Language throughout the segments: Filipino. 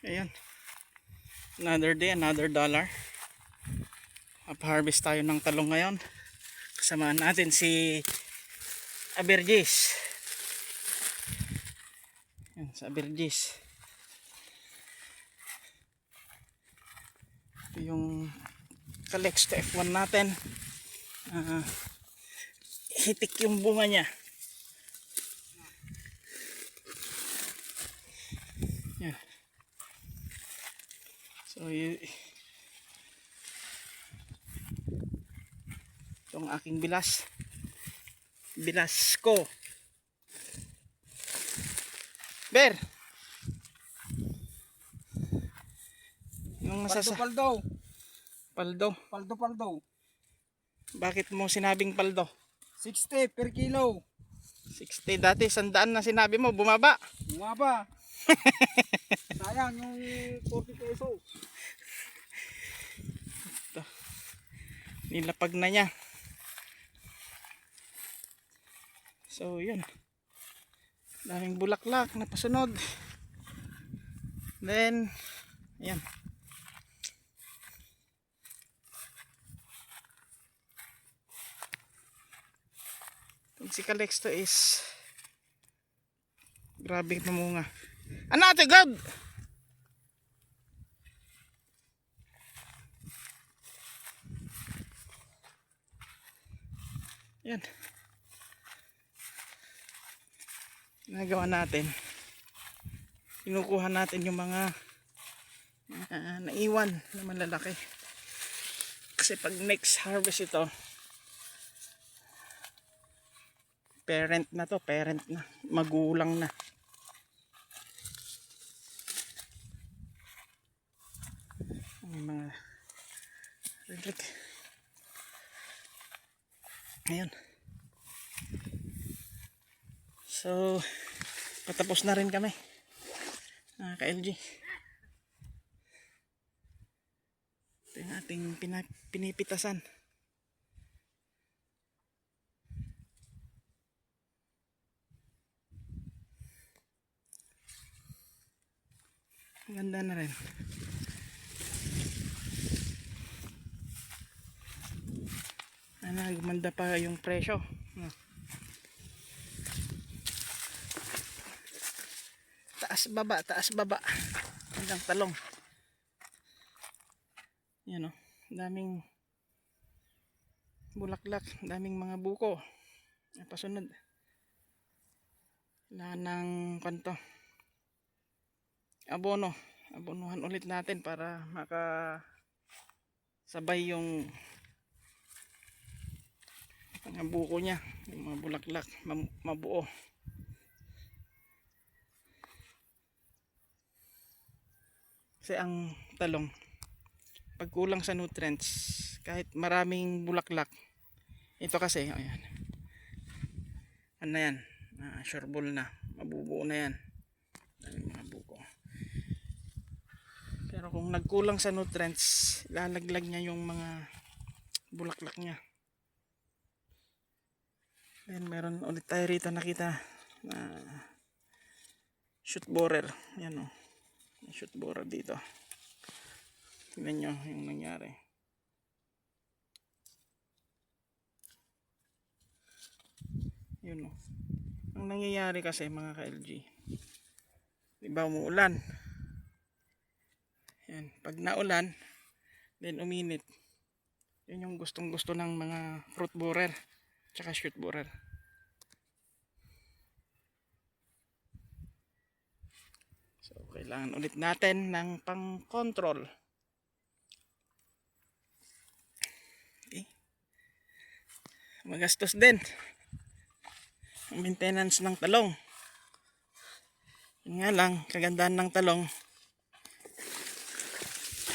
Ayan. Another day, another dollar. Harvest tayo ng talong ngayon. Kasamahan natin si Abergis. Ayan, sa Abergis. Ito yung Calexto F1 natin. Hitik yung bunga niya. Yan. So itong aking bilas ko. Ber, yung Paldo. Bakit mo sinabing paldo? 60 per kilo. 60 dati, 100 na sinabi mo, bumaba. Bumaba. Sayang yung 40 peso. Ito, nilapag na niya. So yun, daming bulaklak na pasunod. Then ayan, itong si Calexto is grabe mamunga. Ano ate God? Yan, nagawa natin, kinukuha natin yung mga naiwan na malalaki, kasi pag next harvest ito, parent na, magulang na. May mga relic. Ayun. So patapos na rin kami, ka-LG. Ito yung ating pinipitasan. Ganda na rin. Gumanda pa yung presyo. Taas baba hanggang talong. Yan o, daming bulaklak, daming mga buko pasunod. Kailangan ng kanto, abonuhan ulit natin para makasabay yung mga buko niya, yung mga bulaklak mabuo. Kasi ang talong, pag kulang sa nutrients, kahit maraming bulaklak, ito kasi ayan, ano yan, sureball na, mabubuo na yan, daming mga buko. Pero kung nagkulang sa nutrients, lalaglag niya yung mga bulaklak niya. Then meron ulit tayo rito nakita na shoot borer. Yan o, may shoot borer dito. Tingnan nyo yung nangyari. Yun o, ang nangyayari kasi mga ka-LG, diba umuulan, yan, pag naulan then uminit, yun yung gustong gusto ng mga fruit borer tsaka shoot borer. So kailangan ulit natin ng pang control. Okay, magastos din ang maintenance ng talong. Yun nga lang, kagandahan ng talong,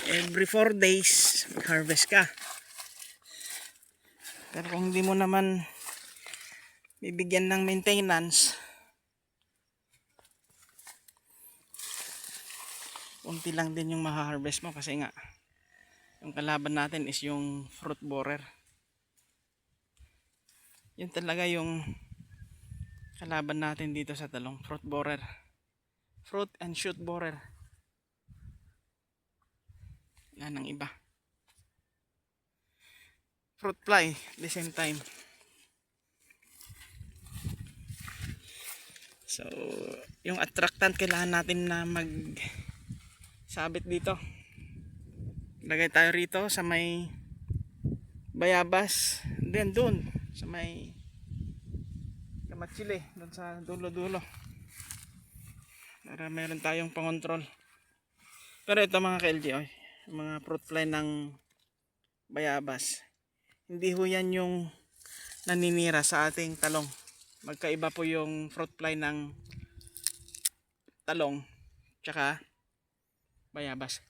every 4 days mag-harvest ka. Pero kung hindi mo naman bibigyan ng maintenance, unti lang din yung maha-harvest mo, kasi nga yung kalaban natin is yung fruit borer. Yun talaga yung kalaban natin dito sa talong, fruit borer, fruit and shoot borer. Wala nang iba. Fruit fly, the same time. So, yung attractant kailangan natin na sabit dito. Lagay tayo rito sa may bayabas. Then doon sa may kamatsili, doon sa dulo-dulo. Para meron tayong pangontrol. Pero ito mga ka-LG, mga fruit fly ng bayabas. Hindi ho yan yung naninira sa ating talong. Magkaiba po yung fruit fly ng talong tsaka bayabas.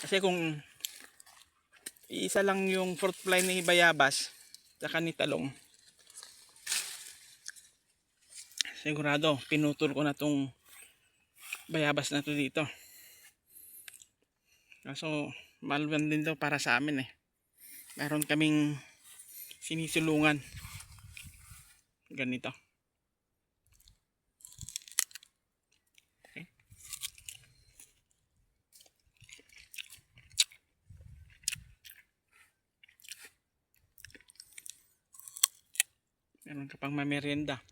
Kasi kung isa lang yung fruit fly ni bayabas tsaka ni talong, sigurado pinutol ko na tong bayabas na to dito. Kaso malwan din to para sa amin meron kaming sinisulungan ganito. Okay. Meron ka pang mamerienda.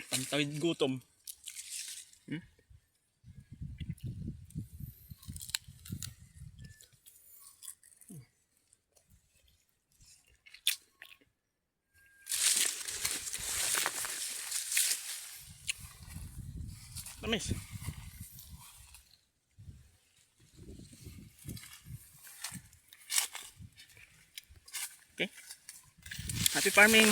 Pantawid gutom. Tamis. Okay. Happy farming.